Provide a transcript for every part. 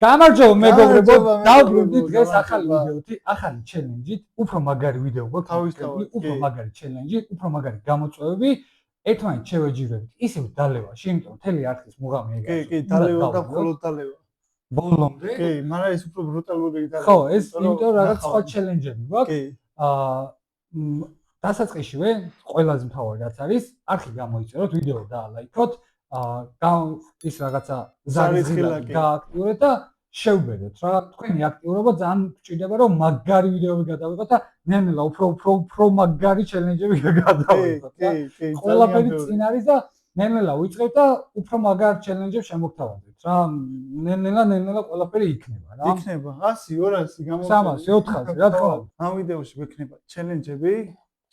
გამარჯობა მეგობრებო, დავბრუნდით დღეს ახალი ვიდეოთი, ახალი ჩელენჯით, უფრო მაგარი ვიდეო გვაქვს, უფრო მაგარი ჩელენჯი, უფრო მაგარი გამოწვევები, ერთმანეთს შევეჯიბრებით ისევ დალევაში, იმიტომ მთელი არხის მუღამი ეგაა. კი, დალევა და მხოლოდ დალევა. ბოლომდე. კი, მაგრამ ეს უფრო ბრუტალური დალევა. ხო, ეს იმიტომ რაღაც სხვა ჩელენჯები გვაქვს. დასაწყისშივე ყველაზე მთავარი რაც არის, არხი გამოიწეროთ, ვიდეო დაალაიქოთ. ის რაღაცა ზარიცხილაკი გააქტიურეთ და შევბერეთ რა თქვენი აქტიურობა ძალიან გჭირდება რომ მაგარი ვიდეოები გადავიღოთ და ნელ-ნელა უფრო მაგარი ჩელენჯები გადავიღოთ რა ყველაფერი წინ არის და ნელ-ნელა ვიწყებთ და უფრო მაგარ ჩელენჯებს შემოგთავაზებთ რა ნელ-ნელა ყველაფერი იქნება რა იქნება 100 200 გამოიწვევს 300 400 რა თქმა უნდა ამ ვიდეოში გვექნება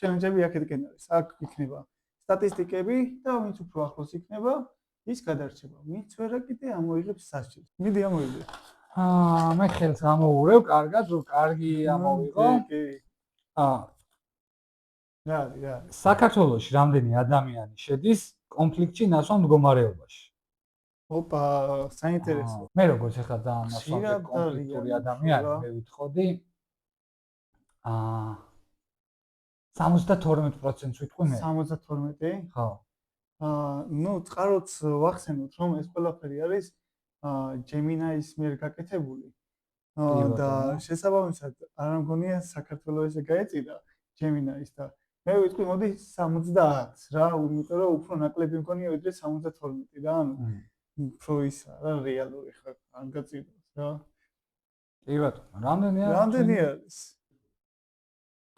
ჩელენჯები აქეთკენ არის აქ იქნება სტატისტიკები და ვინც უფრო ახლოს იქნება ის გადარჩება. ვინც ვერა კიდე ამოიღებს სასჯელს. მიდი ამოიღე. მე ხელს ამოურევ, კარგად, რომ კარგი ამოვიღო. კი. რა. საქართველოში რამდენი ადამიანი შედის კონფლიქტში ნასვამ მდგომარეობაში? ოპა, საინტერესო. მე როგორც ახლა ძალიან ნასვამ კონფლიქტური ადამიანი მე ვიტყოდი. 72% ვიტყვი მე. 72? ხო. წყაროც ვახსენოთ რომ ეს ყველაფერი არის Gemini-ის მიერ გაკეთებული და შესაბამისად არ მგონია საქართველოს ესე გაეწირა Gemini-ის და მე ვიტყვი მოდი 70 რა იმიტომ რომ უფრო ნაკლები მგონია ვიდრე 72 რა ანუ უფრო ისა რა რეალური ხარ არ გაწირავს რა კი ბატონო რამდენი არის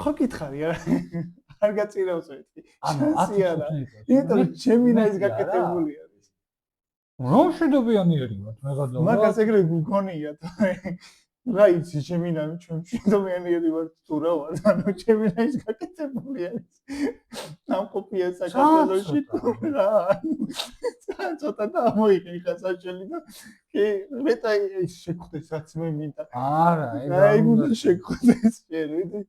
ხო გითხარი არა არ გაწირავს ერთი. ანუ 10%. იმიტომ რომ Gemini-ის გაკეთებული არის. რომ შედობიანიერი ვარ, მე გადავ. მაგას ეგრე გგონია რა იცი Gemini-ი ჩვენ შედობიანიერი ვარ თუ რა ვარ, ანუ Gemini-ის გაკეთებული არის. ნამყოფია საქართველოში რა. ცოტა დამოიღე ხა საჭელი და კი მეტა შეგხვდეს რაც მე მინდა. არა, ეგ უნდა შეგხვდეს შენ ვიცი.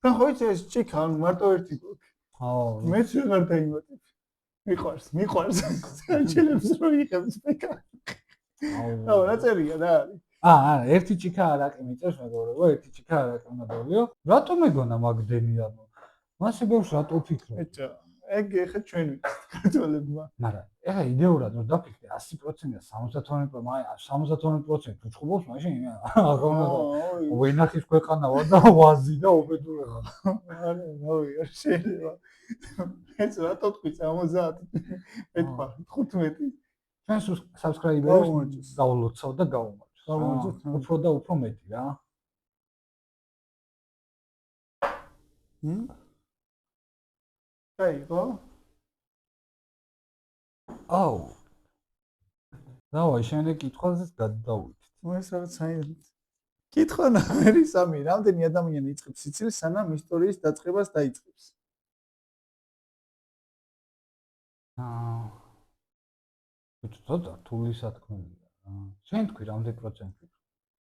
და ხო იცი ეს ჭიქა ანუ მარტო ერთი გვაქვს. ხო. მეც ვეღარ დაიმატებ. მიყვარს. საჭელებს რო იღებს ბეკა. აუ რა წერია რა არის? არა, ერთი ჭიქა არაკი მიწევს მეგობრებო, ერთი ჭიქა არაკი უნდა დავლიო. რატომ მეგონა მაგდენია? მასე ბევრს რატო ვფიქრობ? ეჭა, ეგ ეხა ჩვენ ვიცით ქართველებმა. მაგრამ ეხა იდეურად რომ დაფიქრე 100% და 72% უწყობს მაშინ აღონა ვინახის ქვეყანა ვარ და ვაზი და უბედურება. არა, ნოია შეიძლება. ეს რატო თქვი 70? მეთქვა 15. ჩვენს subscriber-ებს დაულოცავ და გავუმარჯოს. გავუმარჯოთ უფრო და უფრო მეტი რა. გაიგო? აუ. დავაი შემდეგ კითხვაზე გადავიდეთ. ეს რაღაც საერთოდ. კითხვა ნომერი 3. რამდენი ადამიანი იწყებს სიცილს სანამ ისტორიის დაწყებას დაიწყებს? ცოტა რთული სათქმელია რა. შენ თქვი რამდენი პროცენტი?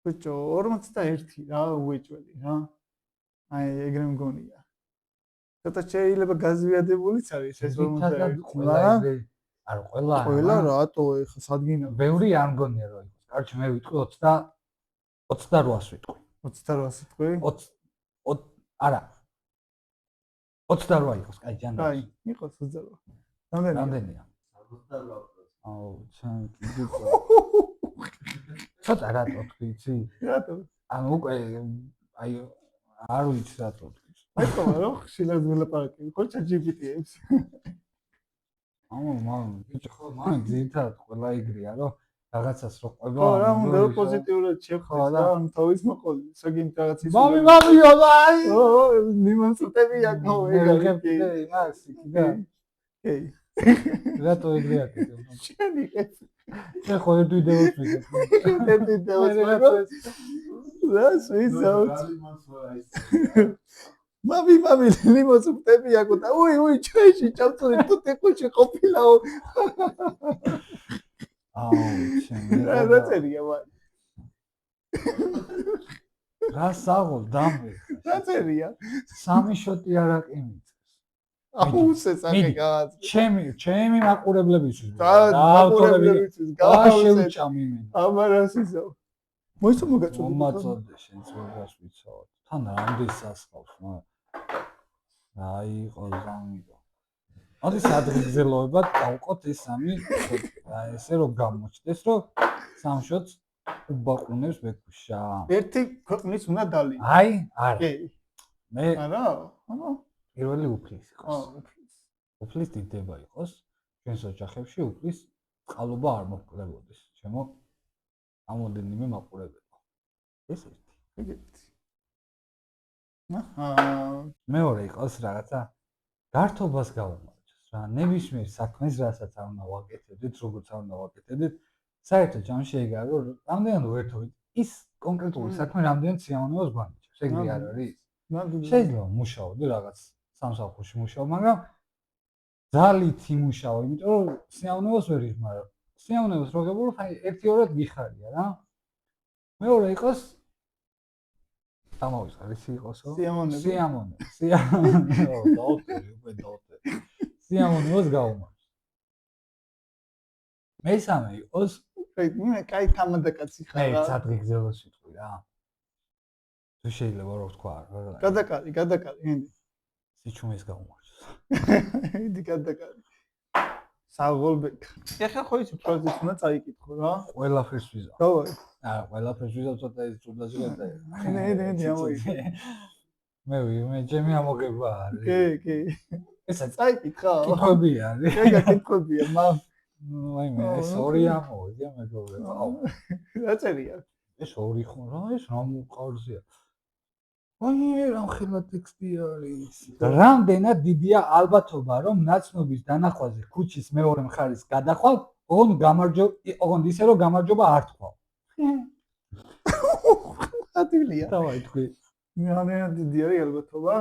ბიჭო 41 რა უეჭველი რა. აი ეგრე მგონია. ცოტა შეიძლება გაზვიადებულიც არის ეს 41. არა ყველა რატო ეხა სადგინა ბევრი არ მგონია რომ იყოს. კარჩი მე ვიტყვი 28-ს ვიტყვი. 28-ს ვიტყვი? არა. 28 იყოს, კაი ჯანდა. კაი, იყოს 28. რამდენია? 28%. აუ, ჩან კიდე. ცოტა რატო თქვი, იცი? რატო? ანუ უკვე აი არ ვიცი რატო თქვი. მეთქვა რომ ხშირად ვილაპარაკები, ხო ChatGPT-ებს. ბიჭო ხო მან ძირითადად ყველა იგრია რომ რაღაცას რო ყვება ხო რა უნდა რომ პოზიტიურად შევხვდეს რა ანუ თავის მოყოლი საგინდ რაღაცის მამი ოდაი ო ნიმონსტებია ხო ეგრე იმას იქიდა კი რატო ეგრეა შენი ხე ხო ერთ ვიდეოს ვიღებ რა სვისაუც მამი ნიმონსტები აქ და უი ჩაიში ჩავწვი თუ ტექოში ყოფილაო აუ შენ რა წერია მან რა საღოლ დამე რა წერია სამი შოტი არაკი მიწევს აუ სესაკე გააძ ჩემი მაყურებლებისთვის და მაყურებლებისთვის გავაშევჭამი მე ამარასიზო მოიცო მოგაწოდე. მომაწოდე შენ ზოგადად ვიცავ. თან რამდენი სასყავს, აი ყოზამიდო. ადის ადგილზელოებად დავყოთ ეს სამი ესე რომ გამოჩნდეს რომ სამშოც უბაყუნებს ბექუშა. ერთი ქვეყნის უნდა დალი. აი, არა. კი. მე არა? ანუ პირველი უფლის იყოს. უფლის. უფლის დიდება იყოს. ჩვენს ოჯახებში უფლის წყალობა არ მოყლებოდეს. ჩემო ამოდენიმე მაყურებელო. ეს ერთი. ეგეთი. მეორე იყოს რაღაცა გართობას გავუმარჯოს რა. ნებისმიერ საქმეს, რასაც არ უნდა ვაკეთებდეთ, როგორც არ უნდა ვაკეთებდეთ, საერთოდ ჯამში ეგაა რომ რამდენად ვერთობით ის კონკრეტული საქმე რამდენად სიამოვნებას გვანიჭებს. ეგრე არ არის? შეიძლება მუშაობდი რაღაც სამსახურში მუშაობ, მაგრამ ძალით იმუშაო, იმიტომ რომ სიამოვნებას ვერ იღმარო. სიამოვნებას რო გებულობ, აი ერთი-ორად გიხარია რა. მეორე იყოს დამოვიწყე, ის იყოსო? სიამოვნება. სიამოვნებას გავუმარჯოს. მესამე იყოს მე კაი თამადაკაცი ხარ რა. მე სადღეგრძელოს ვიტყვი რა. თუ შეიძლება რო ვთქვა რა. გადაკარი, ენდი. სიჩუმეს გავუმარჯოს. ენდი გადაკარი. საღოლბეკ. ეხლა ხო იცი პროცესი უნდა წაიკითხო რა. ყველაფერს ვიზავ. დავაი. არა, ყველაფერს ვიზავ ცოტა ის წუდაში გადაე. ენდი ამოიღე. მე ჩემი ამოგება არის. კი. ესა წაიკითხა. კითხვები არის. კითხვებია, აი მე ეს ორი ამოვიდა მეგობრებო. აუ. რა წერია? ეს ორი ხო რა, ეს რა მოყავზია. აი რა ხელა ტექსტი არის. რამდენად დიდია ალბათობა, რომ ნაცნობის დანახვაზე ქუჩის მეორე მხარის გადახვალ, ოღონდ ისე რომ გამარჯობა არ თქვა. ადვილია. დავაი თქვი. რამდენად დიდი არის ალბათობა?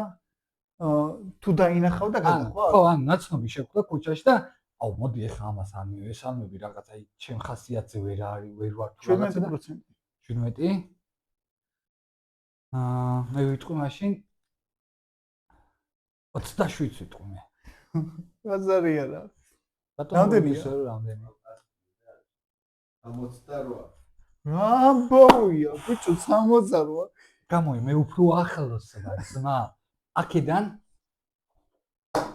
თუ დაინახავ და გადახვალ? ხო, ან ნაცნობი შეხვდა ქუჩაში და აუ მოდი ეხლა ამას არ მივესალმები რაღაც აი ჩემ ხასიათზე ვერ არის ვერ ვარ თუ რაღაცა 17%. 17? მე ვიტყვი მაშინ 27 ვიტყვი მე. ბაზარია რა. რამდენი ისე რამდენი? 68. რამბოია, ბიჭო 68. გამოი მე უფრო ახლოს ვარ ძმა. აქედან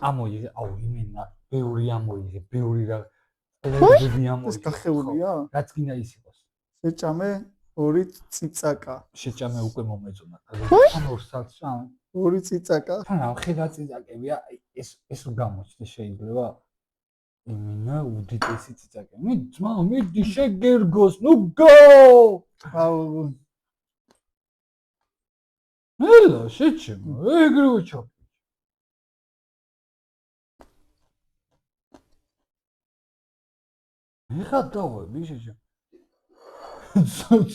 ამოიღე, აუ იმენა ბევრი ამოიღე, ბევრი რა. ეს გახეულია? რაც გინდა ის იყოს. შეჭამე 2 ციცაკა. შეჭამე უკვე მომეწონა. ან 2 საათს რა. 2 ციცაკა. თან ამხედა ციცაკებია, ეს გამოჩნდეს შეიძლება. იმენა უდიდესი ციცაკები. მე ძმა მიდი შეგერგოს, ნუ გო! აუ ნელა შეჭმო, ეგრე უჩო. ეხა დავები შეჭმო.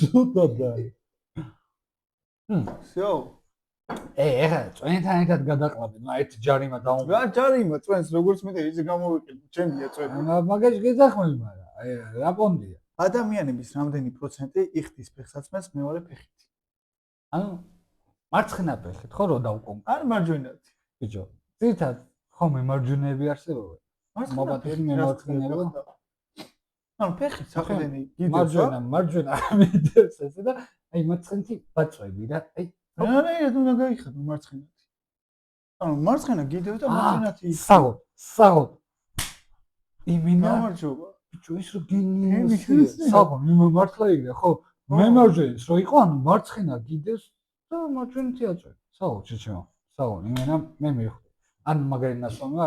ცოტა და. всё. ეხა წვენთან ერთად გადაყლავდი, ერთ ჯარიმა დავუმატე. რა ჯარიმა წვენს როგორც მეტი ის გამოვიყენე, ჩემია წვენი. მაგაში გეძახმები, მაგრამ აი რა პონდია. ადამიანების რამდენი პროცენტი იხდის ფეხსაცმელს მეორე ფეხით? ანუ მარცხენა ფეხით ხო რო დავკომ? არ მარჯვენათ. ბიჭო, ძირითადად ხომ მარჯვენები არსებობენ? მობატები მარცხენები. ანუ ფეხით საყდენი გიდევს რა? მარჯვენა მიდევს ესე და აი მარცხენით ბაწვები რა. აი არა, უნდა გაიხადო მარცხენით. ანუ მარცხენა გიდევს და მარჯვენათი. საღო. იმინა. გამარჯობა. ბიჭო, ის რო გენიოსია. საღო, მართლა იგია, ხო? მე მარჯვენას რო იყო, ანუ მარცხენა გიდევს და მარჯვენითი აწვევ. საღო, შეჭმო. საღო, იმენა მე მივხვდი. ან მაგარი ნასვამი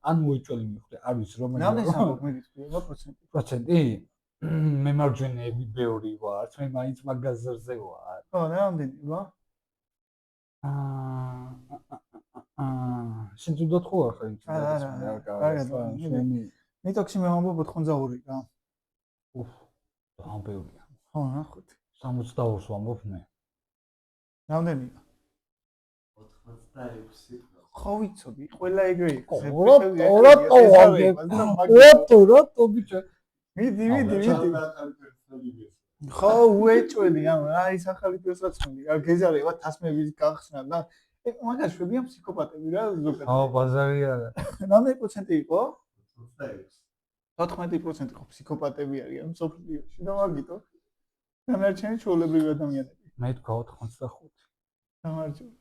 ან მოიჭველი მივხვდი. არ ვიცი რომელი. რამდენი სამყარო მიგიწვია პროცენტი? პროცენტი? მე მარჯვენები ბევრი ვარ, მე მაინც მაგაზრზე ვარ. ხო, რამდენი ვა? შენ თუ დათხოვარ ხარ იმ არა. მიტოქსი მე ვამბობ 82 რა. ამ ბევრია. ხო, ნახოთ. 62-ს ვამბობ მე. რამდენია? 86. ხო ვიცოდი, ყველა ეგრე იყო. რატო ბიჭო? მიდი. ხო, უეჭველი ამ რა ის ახალი პერსონაჟი. არ გეზარება თასმების გახსნა და მაგას შვებია ფსიქოპატები რა ზოგადად. აუ ბაზარია. რამდენი პროცენტი იყო? 86. 14% ხო ფსიქოპატები არიან მსოფლიოში და მაგიტო. დანარჩენი ჩვეულებრივი ადამიანები. მე თქვა 85. გამარჯობა.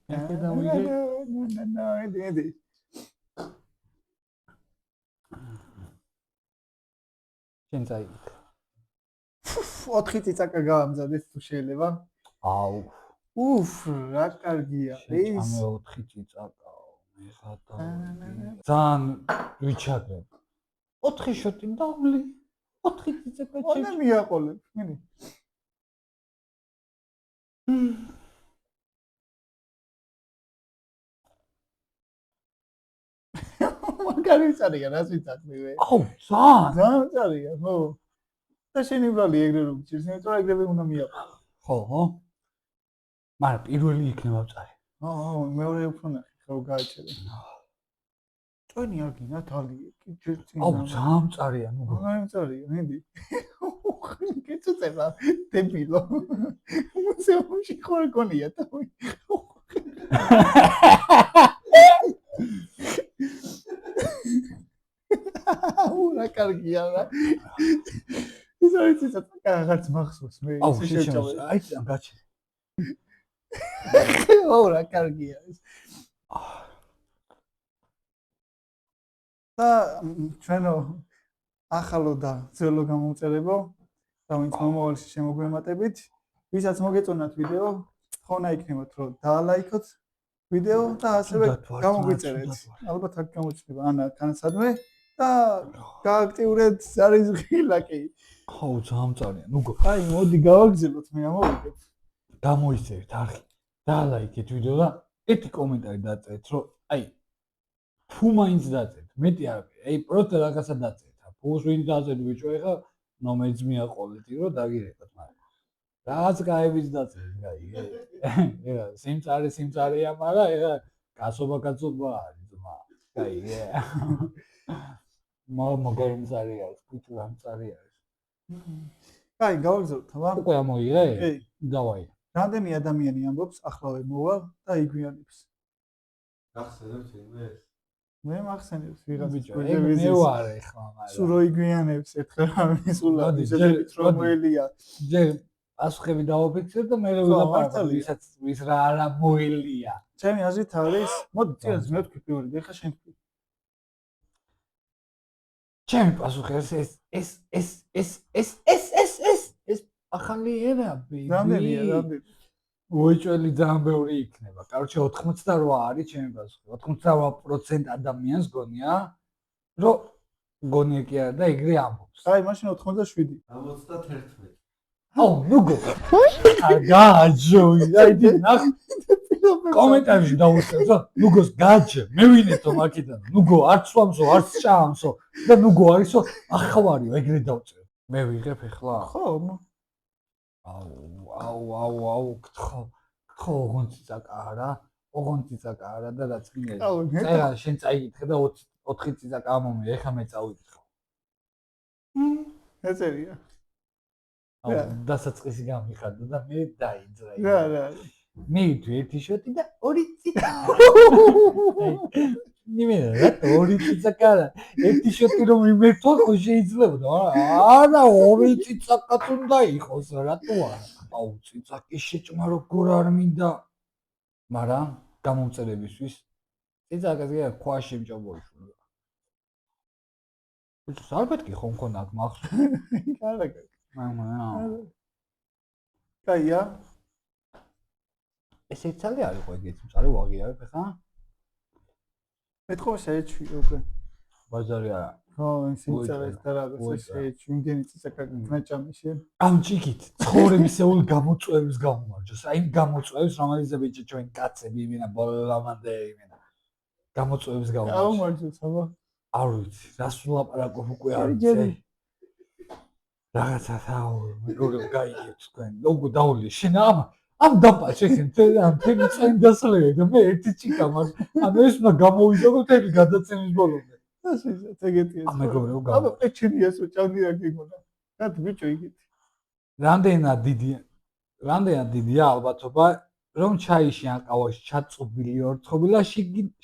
მე დავიგე. ედი. 4 წიწაკა გავამზადეთ თუ შეიძლება. აუ. რა კარგია. ეს 4 წიწაკა. მე ხადა. ძალიან ვიჩაგებ. 4 შოტი დავლი. 4 წიწაკა ონა მიაყოლებ. მიდი. მაგარი წარია რას ვიცახმე. აუ, ძალიან. ძალიან წარია, ხო. და შენი ბრალი ეგრე რომ გჭირს, იმიტომ რომ ეგრევე უნდა მიაყო. ხო. მაგრამ პირველი იქნება წარი. მეორე უფრო ნახე, ხო გააჩერე. წვენი არ გინდა თალი, ჯერ წინ. აუ, ძალიან წარია, ნუ. მაგარი წარია, მიდი. კეცუცება, დებილო. მუსეუმში ხარ გონია თავი. რა კარგია რა. ის არის ცოტა რაღაც მახსოვს მე აუ, შეჭავე. აი, გაჩერე. რა კარგია ეს. და ჩვენო ახალო და ძველო გამომწერებო და ვინც მომავალში შემოგვემატებით, ვისაც მოგეწონათ ვიდეო, ხონა იქნებათ რომ დაალაიქოთ ვიდეო და ასევე გამოგვიწერეთ. ალბათ აქ გამოჩნდება ანა განსადმე და გააქტიურეთ ზარის ღილაკი. ხო, ძალიან წარია. ნუ აი, მოდი გავაგზავნოთ მე ამოვიდეთ. გამოიწერეთ არხი. დაალაიქეთ ვიდეო და ერთი კომენტარი დაწერეთ, რომ აი თუ მაინც დაწერეთ, მეტი არ არის. აი, პროტა რაღაცა დაწერეთ. ფულს ვინ დაწერეთ ბიჭო, ეხა ნომერიც მიაყოლეთ, რომ დაგირეკოთ, მაგრამ რაღაც გაებიც დაწერეთ, გაიგე. ეხა სიმწარეა, მაგრამ ეხა კაცობა არის, ძმა. გაიგე. მაგარი მწარი არის, ბიჭო, მწარი არის. აი, გავაგზავნოთ, აბა. უკვე ამოიღე? დავაი. რამდენი ადამიანი ამბობს, ახლავე მოვალ და იგვიანებს. გახსენებთ იმეს? მე მახსენებს ვიღაც ბიჭო, მე ვარ ეხლა, მაგრამ სულ რო იგვიანებს ერთხელ ამისულა, ისედაც რომელია. ჯერ ასხები დავაფიქსებ და მე ვიდაპარაკებ, ვის რა არა მოელია. ჩემი აზრით არის, მოდი წინას მე ვთქვი პირველი, ეხლა შენ თქვი. ჩემი პასუხი ეს ახალი ერა, ბეიბი. რამდენი? უეჭველი ძალიან ბევრი იქნება. კაროჩე 88 არის ჩემი პასუხი. 88% ადამიანს გონია, რომ გონია კი არა და ეგრე ამბობს. აი, მაშინ 87. 71. აუ, ნუგო. გააჯოი, აი დი ნახ. კომენტარში დაუსწრებ, ნუგოს გააჯე, მე ვინეთო მაგიდან. ნუგო არც სვამსო, არც ჭამსო და ნუგო არისო, ახავარიო, ეგრე დავწერე. მე ვიღებ ეხლა. ხო. აუ, გთხო, ოღონდ წაკა არა და რაც გინდა. აუ, წერა შენ წაიკითხე და 4 წაკა ამომი, ეხლა მე წავიკითხო. ეწერია. აუ, დასაწყისი გამიხარდა და მე დაიძრა. რა. მე ერთი შოტი და 2 წაკა. ნიმე რა 2 წაკა არა. ერთი შოტი რომ იმერთო, ხო შეიძლება. არა, 2 წაკაც უნდა იყოს, რატო არა? აუ, წაკის შეჭმა როგორ არ მინდა. მაგრამ გამომწერებისთვის წაკაზე ხვა შემჭობოიშულა. უცს არ პეთქი ხომ მქონდა აქ მახსოვს. არა. მაგრამ კაია. ესე ცალი არის ხო ეგეც მწარე ვაღიარებ ხა? მეთქო შეეჩვი უკვე. ბაზარი არა. ხო, სიმწარეს და რაღაცა შეეჩვი. იმდენი წაკა ნაჭამში. ამ ჭიქით ცხოვრებისეულ გამოწვევებს გამომარჯოს. აი გამოწვევებს რომელზეც ბიჭო ჩვენ კაცები იმენა ბოლამანდე იმენა. გამოწვევებს გამომარჯოს. გამომარჯოს, აბა. არ ვიცი, რას ვლაპარაკობ უკვე არ ვიცი. რაღაცა როგორ გაიგებთ თქვენ. როგორ დაული შენ ამ დაპაჩე შენ ამ თემი წინ დასლევე და მე ერთი ჭიქა მას ანუ ეს უნდა გამოვიდო თემი გადაცემის ბოლომდე. ეგეთი ეს. მეგობრებო, აბა პეჩინიას უჭამდი რა გიგონა. რა ბიჭო იგეთი. რამდენად დიდია ალბათობა რომ ჩაიში ან ყავაში ჩაწუბილი ორთხოვილა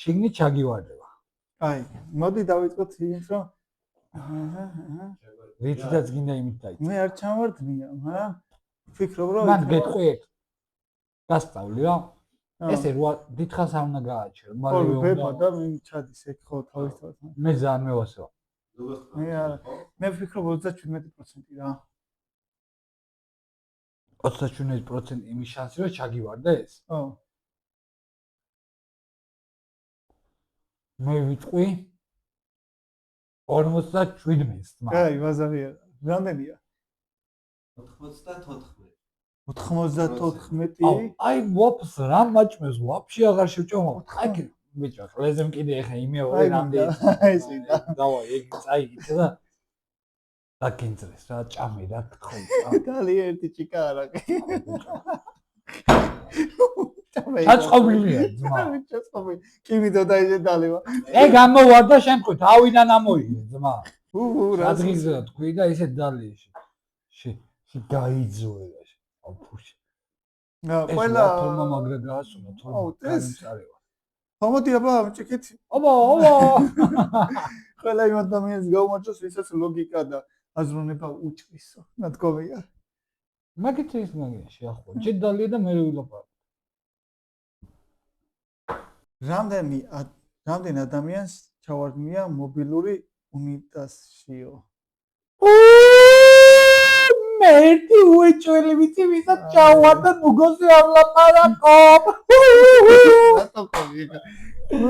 შიგნით ჩაგივარდება. აი, მოდი დავიწყოთ იმით რომ რითაც გინდა იმით დაიწყო. მე არ ჩამვარდნია, მაგრამ ვფიქრობ რომ მან გეტყვი გასწავლი რა. ესე რა დიდხანს არ უნდა გააჩერო, მაგრამ ვება და მე ჩადის ეგ ხო თავისთავად. მე ძალიან მევასება. მე არა, მე ვფიქრობ 37% რა. 37% იმის შანსი რომ ჩაგივარდეს? ხო. მე ვიტყვი 47-ს თმა. აი, ბაზარია. რამდენია? 94. 94. აი ვაფს რა მაჭმეს ვაფშე აღარ შევჭომა. აი ბიჭო, ყლეზემ კიდე ეხა იმეორე რამდენი. ესე და. დავაი, ეგ წაიგე და დაგინძრეს რა ჭამე რა თქო. დალი ერთი ჭიკა არაკი. ჩაწყობილია ძმა. ჩაწყობილი. კი მიდოდა ეს დალივა. ეგ ამოვარდა შემთხვევით, ავიდან ამოიღე ძმა. რა ადგილზე თქვი და ისე დალიაში. შე გაიძოე რა. აფუში. ყველა თორმა მაგრა გაასუნა თორმა წარევა. ხომოდი აბა ჭიქით. აბა. ყველა იმ ადამიანს გაუმარჯოს, ვისაც ლოგიკა და აზროვნება უჭვისო. ნათქვამია. მაგით ის მაგია შეახო. ჯედალია და მე ვილაპარაკ. რამდენ ადამიანს ჩავარდნია მობილური უნიტაზშიო? ერთი უეჭველი ვიცი ვისაც ჩავარდა ნუგოზე არ ლაპარაკო. რატო ყავი?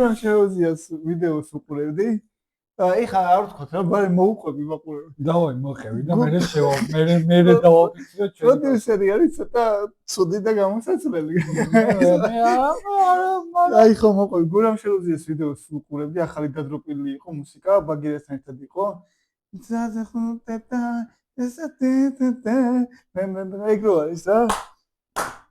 რომ შეუძიას ვიდეოს უყურებდი? ეხლა არ ვთქვათ რა, მაგრამ მოუყვები მაყურებელს. დავაი მოყევი და მე დავაფიქსირო ჩვენ. პროდიუსერი არის ცოტა ცუდი და გამოსაცვლელი. მე აი ხო მოყვები, გურამ შეუძიას ვიდეოს უყურებდი, ახალი გადროპილი იყო მუსიკა, ბაგირასთან ერთად იყო. ეგ რო არის რა?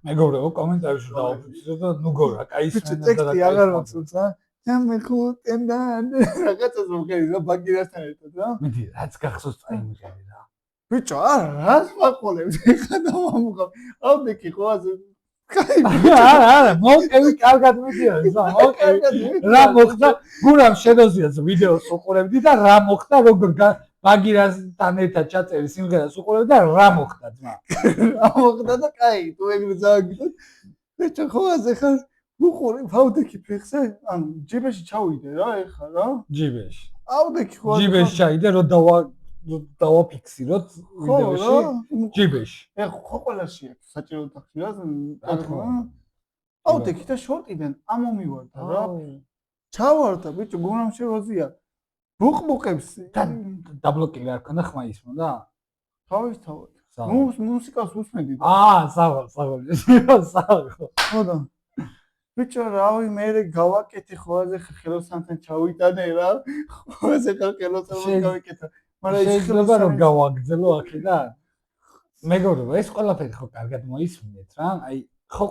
მეგობრებო კომენტარებში დავაფიქსირო და ნუგორა, კაი ისმენდა და ტექსტი აღარ მოცულს რა. თამეხუტენდან რაღაცას მოხერი რა ბაგირასთან ერთად რა. მიდი, რაც გახსოვს წაიმიღები რა. ბიჭო, არა, რას ვაყოლებ? ეხლა დავამუყავ. აუდეკი ხო ასე. არა, მოყევი კარგად მიდიან, მოყევი. რა მოხდა? გურამ შედოზიას ვიდეოს უყურებდი და რა მოხდა, როგორ ბაგირასთან ერთად ჩაწერი სიმღერას უყურებდი და რა მოხდა ძმა? რა მოხდა და კაი, თუ ეგრე ზაგიდო. ბიჭო, ხო ასე ხარ? უყურე აუდეკი ფეხზე? ანუ ჯიბეში ჩავიდე რა ეხლა რა? ჯიბეში. აუდეკი ხო ასე. ჯიბეში ჩაიდე, რომ დავაფიქსიროთ ვიდეოში. ჯიბეში. ეხლა ხო ყველაში აქვს საჭირო ტაქსი რა? აუდეკი და შორტიდან ამომივარდა რა. ჩავარდა ბიჭო, გურამ შევაზია. ბუყბუყებს დაბლოკილი არ ქონდა ხმა ისმოდა? თავისთავად. მუსიკას უსმენდი და. საღო. ხოდა. ბიჭო, რავი, მე გავაკეთე ხოლმე ხელოსანთან ჩავიტანე რა. ხოლმე ხელოსანთან გავიკეთე. მაგრამ შეიძლება რომ გავაგრძელო აქედან? მეგობრებო, ეს ყველაფერი ხო კარგად მოისმინეთ რა. აი, ხო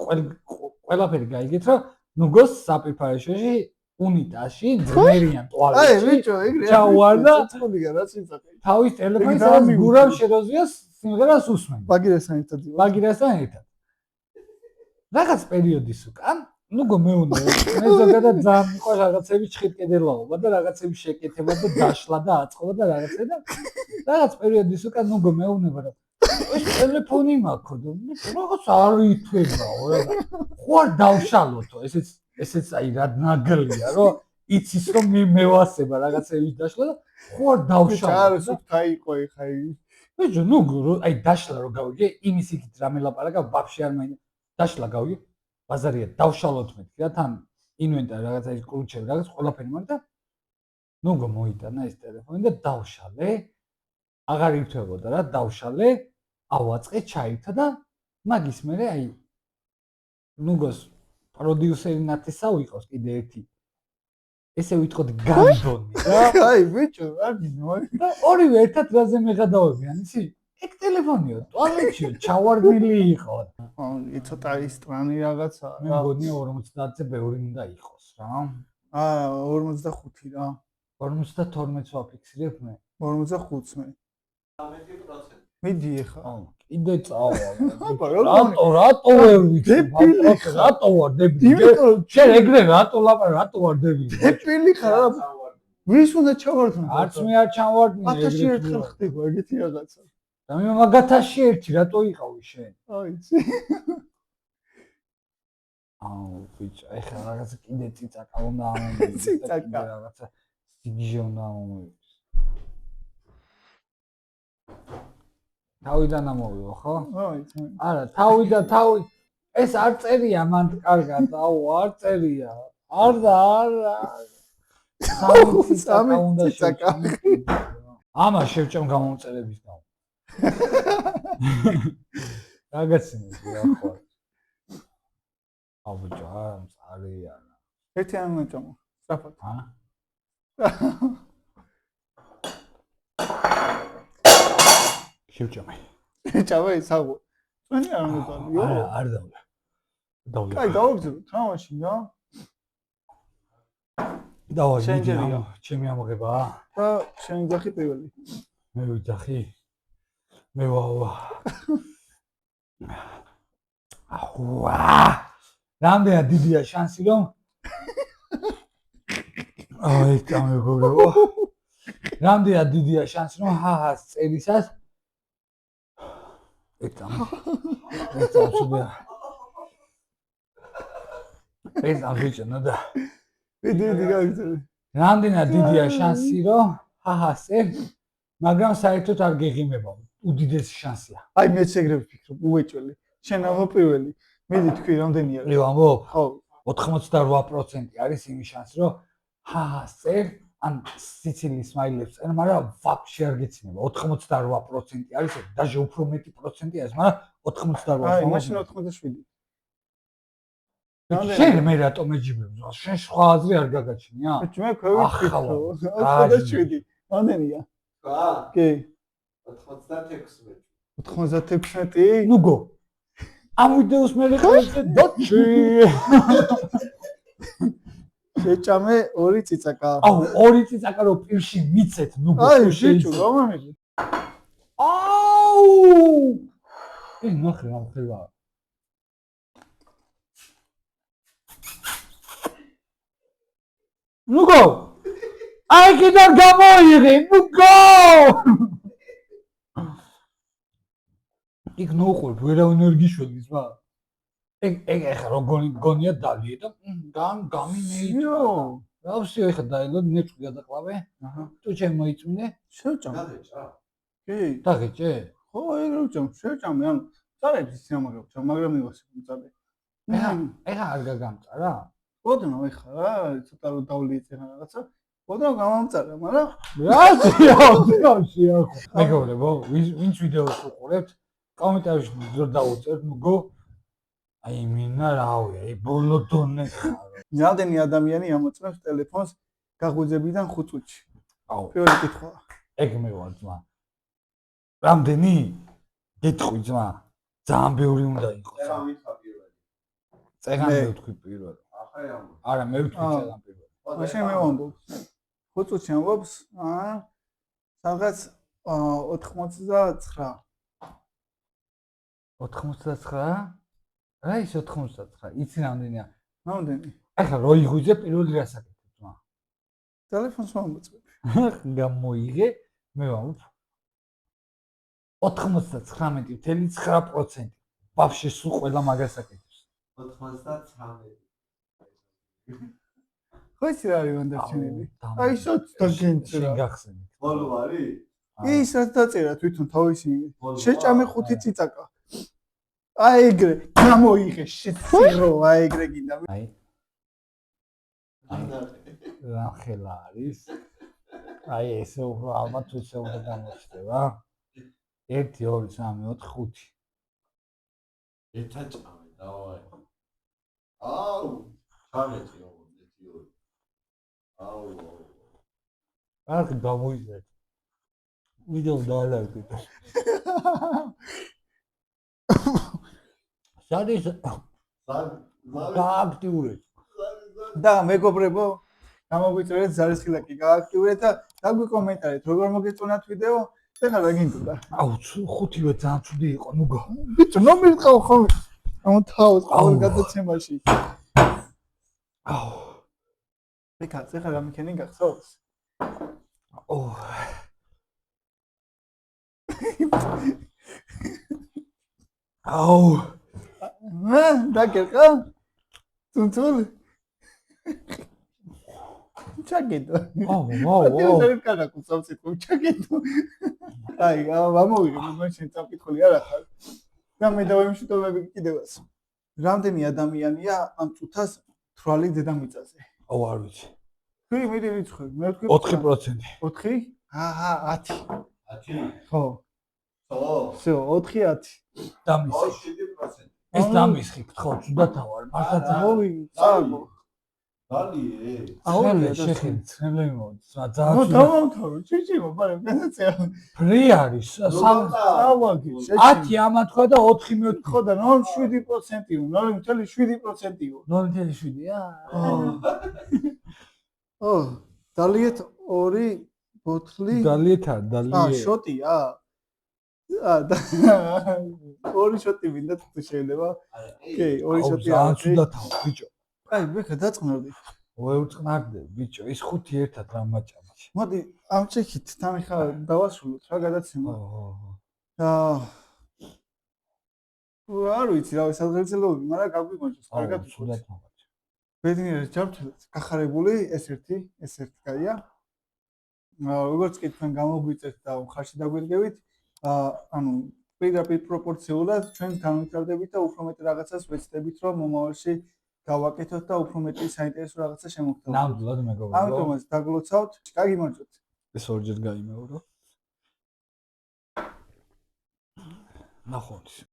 ყველაფერი გაიგეთ რა. ნუგოს საპირფარეშოში უნიტაზში ძმერიან ტუალეტში. აი, ბიჭო, ეგრე ჩავარდა. ცოტა რაც იცოდი. თავის ტელეფონს სადაც გურამ შედოზიას სიმღერას უსმენდა. ბაგირასთან ერთად. ბაგირასთან ერთად. რაღაც პერიოდის უკან ნუგო მეუნდა. მე ზოგადად ძალიან მიყვარს რაღაცები ჩხირკედელაობა და რაღაცები შეკეთება და დაშლა და აწყობა და რაღაცა და რაღაც პერიოდის უკან ნუგო მეუნება რომ ეს ტელეფონი მაქვს და რაღაც არ ითვლებაო რა. ხო არ დავშალოთო, ესეც აი რა ნაგლია რომ იცის რომ მევასება რაღაცების დაშლა და ხო არ დავშალო. არა, სუფთა იყო ეხა ის. ბიჭო, ნუგო აი დაშლა რო გავიგე, იმის იქით რამე ლაპარაკა ვაფშე არ მაინდა. დაშლა გავიგე. ბაზარია დავშალოთ მეთქი რა თან ინვენტარი რაღაცა ის კრუჩები რაღაც ყველაფერი მაგ და ნუგო მოიტანა ეს ტელეფონი და დავშალე. აღარ ირთვებოდა რა, დავშალე, ავაწყე, ჩაირთა და მაგის მერე აი ნუგოს პროდიუსერი ნათესა ვიყავს კიდე ერთი. ესე ვიტყოდი განდონი რა. აი ბიჭო, არ გინოი. და ორივე ერთად რაზე მეღადავებიან, იცი? ეგ ტელეფონიო, ტუალეტშიო, ჩავარდნილი იყო. ცოტა ის ტრანი რაღაცაა. მე მგონია 50-ზე ბევრი უნდა იყოს რა. 45 რა. 52-ს ვაფიქსირებ მე. 45-ს მე. 13%. მიდი ეხა. კიდე წავალ. აბა რატო ვერ ვიცი? რატო ვარ დებილი? შენ ეგრე რატო ვარ დებილი? დეპილი ხარ? ვის უნდა ჩავარდნო? არც მე არ ჩამოვარდნი 1000-ში ერთხელ ხდება ეგეთი რაღაცა. და მე მაგათაში ერთი რატო იყავი შენ? აიცი. აუ ბიჭო, ეხლა რაღაცა კიდე ციცაკა უნდა ამომივიდეს. ციცაკა. რაღაცა სიგიჟე უნდა ამომივიდეს. თავიდან ამოვიო, ხო? აიცი. არა, თავი. ეს არ წერია მან კარგად, აუ, არ წერია. არა. სამი უნდა ციცაკა. ამა შევჭამ გამომწერების გამო. რაღაცინე ხო. აუ ბიჭო, არა, მწარია. ერთი არ მოჭამო. სწრაფად. შევჭამე. ჩავე ისაღო. წვენი არ მოგალიო. არ დავლა. კაი, დავაგზავნე თამაში რა. დავაგზავნე. ჩემი ამოღება. და შენ ძახი პირველი. მე ვიძახი. მე ვავა. აუა. რამდენად დიდია შანსი რომ აი გამეგობრებო. რამდენად დიდია შანსი რომ ჰაჰას წერისას ეს ამბიჭნა და ვიდი გავიწევი. რამდენად დიდია შანსი რომ ჰაჰას წერ, მაგრამ საერთოდ არ გეღიმება. უდიდესი შანსია. აი მე შეგრებ ვფიქრობ, უეჭველი. შენ ამოპირველი. მიდი თქვი რამდენია? მე ვამბობ. ხო. 88% არის იმის შანსი რომ ჰაჰას წერ ან სიცილიის მაილებს წერ, მაგრამ ვაფშე არ გეცინება. 88% არის, დაჟე უფრო მეტი პროცენტი არის, მაგრამ 88%. აი, მაშინ 87. შენ მე რატომ მეჯიბებ? შენ სხვა აზრი არ გაგაჩნია? მე ქვევიფიქრო. 87. რამდენია? ხა? კი. 96. 96? ნუ გო. ამ ვიდეოს მე ხარ დოჩი. შეჭამე 2 ციცაკა. აუ, 2 ციცაკა რო პირში მიცეთ, ნუ გო. აი, შეჭუ, გამომიდი. აუ! ნახე რა ხება. ნუ გო. აი კიდე გამოიღე, ნუ გო. იქ ნოუყურებ, ვერავინ არ გიშვების ვა. ეგ ახლა როგორ გონია დალიე და გამინეიჭა. რა ვსიო ახლა დაელოდ ნეჭვი გადაყლავე. აჰა. თუ ჩემ მოიწმინე? შეჭამ. გადაჭა. კი. დაგეჭე? ხო, ეგ რო ვჭამ, შეჭამე, ანუ წარებს ის ამაგებს, მაგრამ მივასებ წარე. ეხა არ გაგამწარა? ოდნავ ეხა რა, ცოტა რო დავლიეწე რაღაცა. ოდნავ გამამწარა, მაგრამ რა შეავშია. მეგობრებო, ვინც ვიდეოს უყურებთ, კომენტარებში დრო დაუწერთ, ნუ გო. აი მინა რავია, აი ბოლო დონე ხარ. რამდენი ადამიანი ამოწმებს ტელეფონს გაღვიძებიდან 5 წუთში? აუ, პირველი კითხვა. ეგ მე ვარ ძმა. რამდენი? გეტყვი ძმა. ძალიან ბევრი უნდა იყოს. ეხა მითხა პირველი. წეგან მე ვთქვი პირველი. ახლა ამბობ. არა, მე ვთქვი წეგან პირველი. მაშინ მე ვამბობ. 5 წუთში ამბობს, სადღაც 89. 89? რა ის 89? იცი რამდენია? რამდენი? ახლა რო იღვიძე პირველი რას აკეთებ ძმა? ტელეფონს ვამოწმებ. გამოიღე, მე ვამბობ 99.9%. ვაფშე სულ ყველა მაგას აკეთებს. 93. ხო ის რა არის ვანდარჩენები? აი შოთ დაგენცრა. შენ გახსენე. ბოლო არის? ის რაც დაწერა თვითონ თავისი შეჭამე 5 ციცაკა. აი ეგრე გამოიღე შეცირო, აი ეგრე გინდა. აი. რა ხელა არის? აი ესე უფრო ალბათ ისე უნდა გამოჩნდება. 1 2 3 4 5. ერთად ჭამე, დავაი. აუ, ჩამეჭი როგორ 1 2. აუ. არ გამოიძეთ. ვიდეო დაალაგეთ. სადის გააქტიურეთ. და მეგობრებო, გამოგვიწევთ ზარისხილაკი გააქტიურეთ და დაგვიკომენტარეთ როგორ მოგეწონათ ვიდეო და ხარ გაგინდოდა. აუ, 5-ვე ძალიან ცუდი იყო, ნუ გო. ბიჭო, ნომერი ყავ ხოლმე. ამოთავაზ ყოველ აუ დაგერყა? თუნთულ? ჩაგედო. აუ ეს კანა კუცავცეთ ჩაგედო. აი, ამოვიღე მე შენ წაკითხული არ ახარ. და მე დავიმშვიდობები კიდევაც. რამდენი ადამიანია ამ წუთას თვალი დედამიწაზე? აუ არ ვიცი. თქვი მიდი რიცხვი, მე ვთქვი 4%. 4? აჰა, 10. 10. ხო. ხო. всё, 4-10. დამის. 7%. ეს დამისხი გთხოვ, თუდათა ვარ, მართლა მოვიგი, წაგო. დალი. აუ შეხედე, ცნებლები მოდის, ძალიან. ძალიან. დავამთავრო, ჭიჭიმო, მაგრამ განაცეა. ფრი არის, სავაგი, 10 ამა თქვა და 4 მე ვთქვა. ხო და 0.7%-იო, 0.7%-იო. 0.7-ია? ო, დალიეთ 2 ბოთლი. დალიეთ არ, დალიეთ. შოტია? ორი შოტი მინდა თუ შეიძლება. კი, ორი შოტი ძალიან ცუდათა ბიჭო. აი, ვიქა დაწყნარდი. ვეუწყნარდე ბიჭო, ის 5 ერთად რა მაჭამაში. მოდი, ამ ჩექით თან ხა დავასრულოთ რა გადაცემა. და არ ვიცი რა სადღეგრძელოები, მაგრამ გაგვიმარჯოს, კარგად ვთქვით. ბედნიერად ჯავშალეთ, გახარებული ეს ერთი კაია. როგორც კი თქვენ გამოგვიწევთ და ხარში დაგვირგებით, ანუ პირდაპირ პროპორციულად ჩვენ განვითარდებით და უფრო მეტ რაღაცას ვეცდებით, რომ მომავალში გავაკეთოთ და უფრო მეტი საინტერესო რაღაცა შემოგთავაზოთ. ნამდვილად მეგობრებო. ამიტომაც დაგლოცავთ, გაგიმარჯოთ. ეს ორჯერ გაიმეორო. ნახოთ.